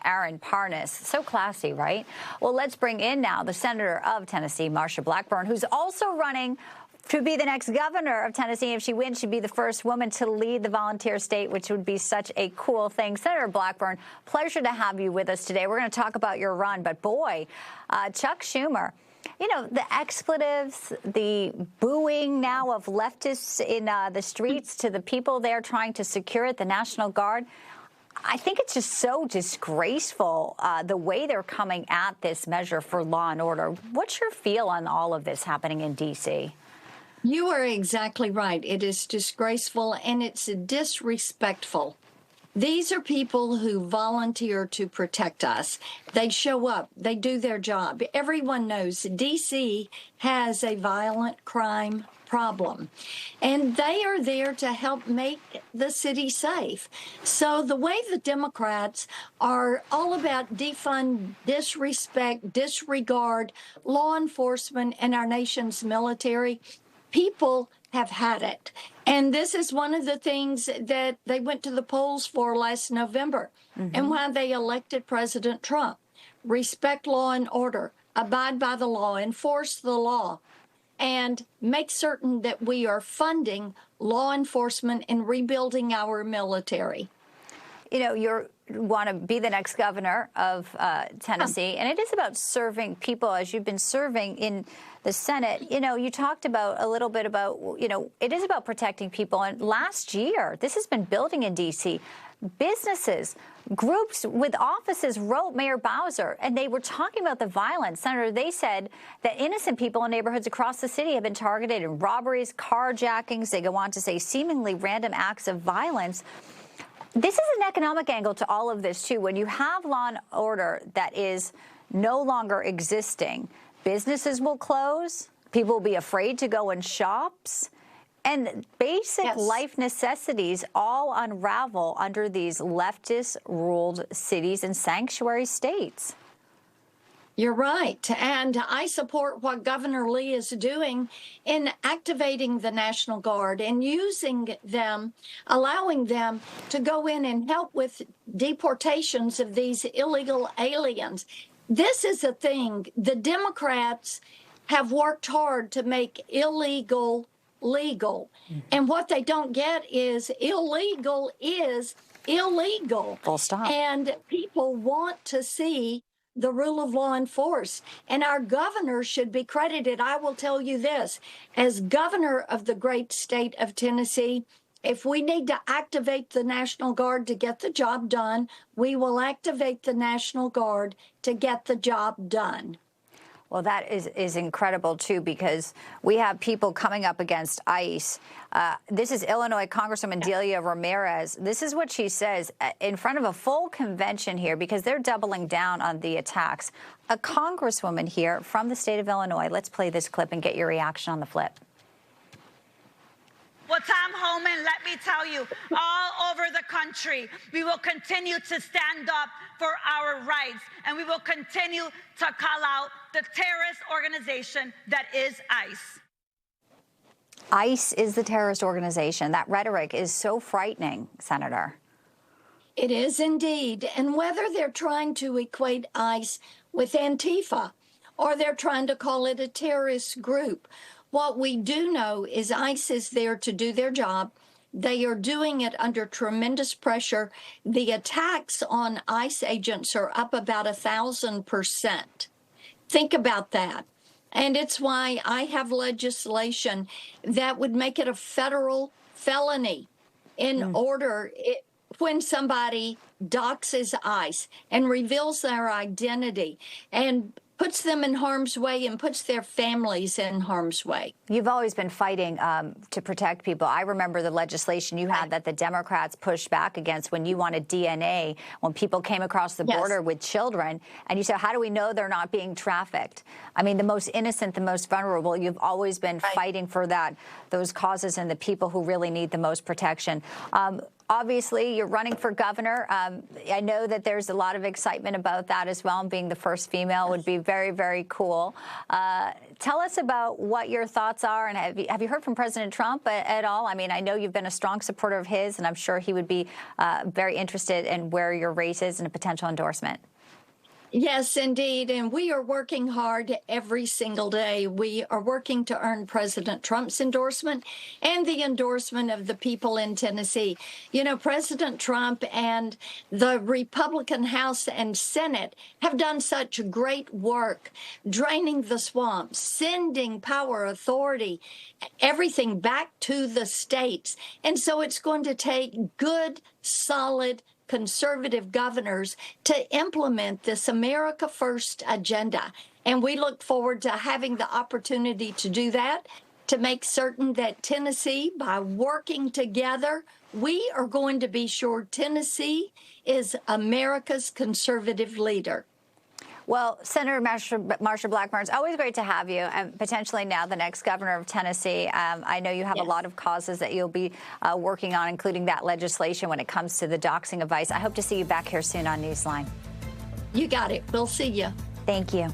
Aaron Parnas. So classy, right? Well, let's bring in now the senator of Tennessee, Marsha Blackburn, who's also running to be the next governor of Tennessee. If she wins, she'd be the first woman to lead the volunteer state, which would be such a cool thing. Senator Blackburn, pleasure to have you with us today. We're going to talk about your run, but boy, Chuck Schumer, you know, the expletives, the booing now of leftists in the streets to the people there trying to secure it, the National Guard. I think it's just so disgraceful, the way they're coming at this measure for law and order. What's your feel on all of this happening in D.C.? You are exactly right. It is disgraceful and it's disrespectful. These are people who volunteer to protect us. They show up. They do their job. Everyone knows D.C. has a violent crime problem, and they are there to help make the city safe. So the way the Democrats are all about defund, disrespect, disregard law enforcement and our nation's military, people have had it. And this is one of the things that they went to the polls for last November, and why they elected President Trump. Respect law and order, abide by the law, enforce the law, and make certain that we are funding law enforcement and rebuilding our military. You know, you want to be the next governor of Tennessee, and it is about serving people as you've been serving in the Senate. You know, you talked about a little bit about, you know, it is about protecting people. And last year, this has been building in D.C. Businesses, groups with offices wrote Mayor Bowser, and they were talking about the violence. Senator, they said that innocent people in neighborhoods across the city have been targeted in robberies, carjackings. They go on to say seemingly random acts of violence. This is an economic angle to all of this, too. When you have law and order that is no longer existing, businesses will close, people will be afraid to go in shops, and basic life necessities all unravel under these leftist-ruled cities and sanctuary states. You're right. And I support what Governor Lee is doing in activating the National Guard and using them, allowing them to go in and help with deportations of these illegal aliens. This is a thing. The Democrats have worked hard to make illegal legal. And what they don't get is illegal is illegal. Full stop. And people want to see the rule of law enforced. And our governor should be credited. I will tell you this, as governor of the great state of Tennessee, if we need to activate the National Guard to get the job done, we will activate the National Guard to get the job done. Well, that is incredible, too, because we have people coming up against ICE. This is Illinois Congresswoman Delia Ramirez. This is what she says in front of a full convention here, because they're doubling down on the attacks. A congresswoman here from the state of Illinois. Let's play this clip and get your reaction on the flip. Well, Tom Homan, let me tell you, all over the country, we will continue to stand up for our rights, and we will continue to call out the terrorist organization that is ICE. ICE is the terrorist organization. That rhetoric is so frightening, Senator. It is indeed. And whether they're trying to equate ICE with Antifa or they're trying to call it a terrorist group, what we do know is ICE is there to do their job. They are doing it under tremendous pressure. The attacks on ICE agents are up about 1,000%. Think about that. And it's why I have legislation that would make it a federal felony in order when somebody doxes ICE and reveals their identity and puts them in harm's way and puts their families in harm's way. You've always been fighting to protect people. I remember the legislation you had that the Democrats pushed back against when you wanted DNA, when people came across the border with children, and you said, how do we know they're not being trafficked? I mean, the most innocent, the most vulnerable, you've always been fighting for that, those causes and the people who really need the most protection. obviously, you're running for governor. I know that there's a lot of excitement about that as well, and being the first female would be very, very cool. Tell us about what your thoughts are, and have you heard from President Trump at all? I mean, I know you've been a strong supporter of his, and I'm sure he would be very interested in where your race is and a potential endorsement. Yes, indeed. And we are working hard every single day. We are working to earn President Trump's endorsement and the endorsement of the people in Tennessee. You know, President Trump and the Republican House and Senate have done such great work draining the swamps, sending power, authority, everything back to the states. And so it's going to take good, solid, conservative governors to implement this America First agenda. And we look forward to having the opportunity to do that, to make certain that Tennessee, by working together, we are going to be sure Tennessee is America's conservative leader. Well, Senator Marsha Blackburn, it's always great to have you, and potentially now the next governor of Tennessee. I know you have a lot of causes that you'll be working on, including that legislation when it comes to the doxing of ICE. I hope to see you back here soon on Newsline. You got it. We'll see you. Thank you.